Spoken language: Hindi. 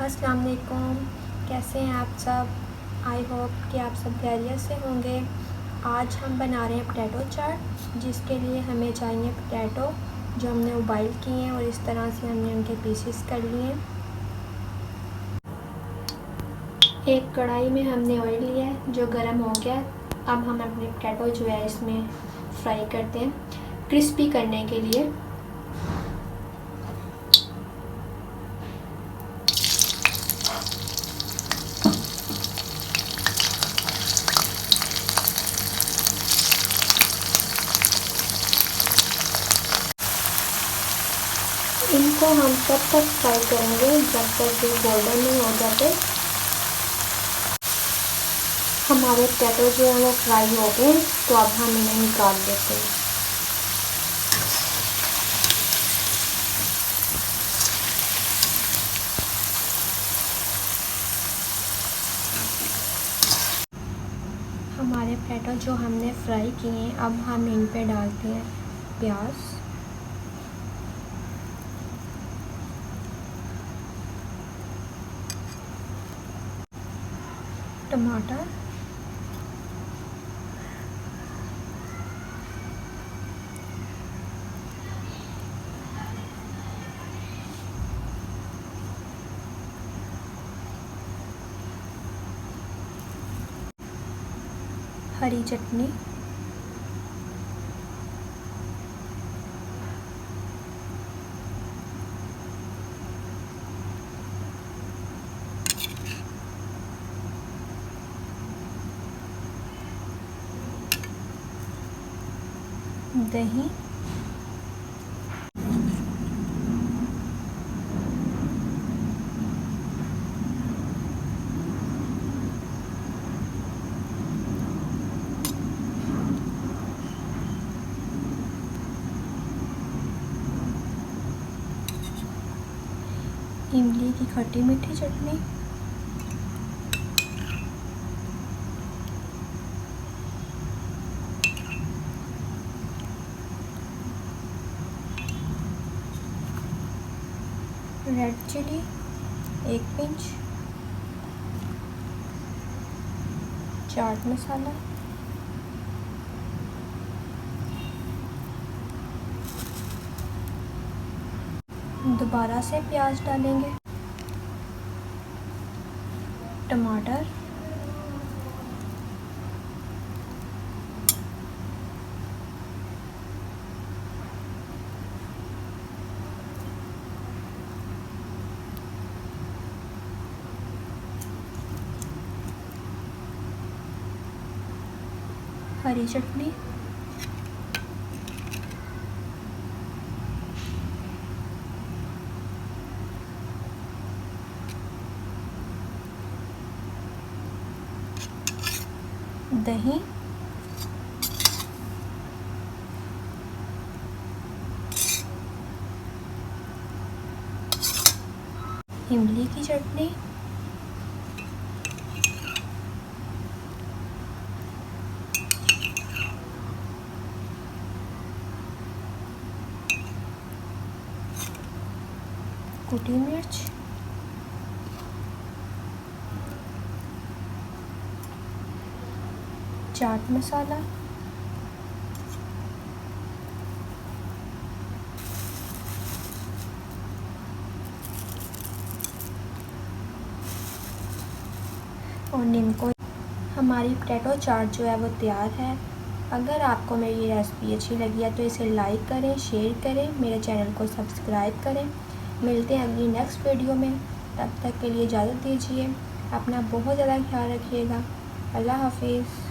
अस्सलाम वालेकुम। कैसे हैं आप सब? आई होप कि आप सब खैरियत से होंगे। आज हम बना रहे हैं पोटैटो चाट, जिसके लिए हमें चाहिए पोटैटो जो हमने उबाइल किए हैं और इस तरह से हमने उनके पीसेस कर लिए हैं। एक कढ़ाई में हमने ऑयल लिया है जो गर्म हो गया। अब हम अपने पोटैटो जो है इसमें फ्राई करते हैं क्रिस्पी करने के लिए। इनको हम तब तक फ्राई करेंगे जब तक ये गोल्डन नहीं हो जाते। हमारे पोटैटो जो है वो फ्राई हो गए, तो अब हम इन्हें निकाल लेते हैं। हमारे पोटैटो जो हमने फ्राई किए हैं, अब हम इन पे डालते हैं प्याज, टमाटर, हरी चटनी, दही, इमली की खट्टी मीठी चटनी, red chilli 1 pinch, chaat masala, दोबारा से प्याज डालेंगे, टमाटर, हरी चटनी, दही, इमली की चटनी, कुटी मिर्च, चाट मसाला, और नींबू। हमारी पोटैटो चाट जो है वो तैयार है। अगर आपको मेरी ये रेसिपी अच्छी लगी है तो इसे लाइक करें, शेयर करें, मेरे चैनल को सब्सक्राइब करें। मिलते हैं अगली नेक्स्ट वीडियो में। तब तक के लिए इजाज़त दीजिए। अपना बहुत ज़्यादा ख्याल रखिएगा। अल्लाह हाफिज़।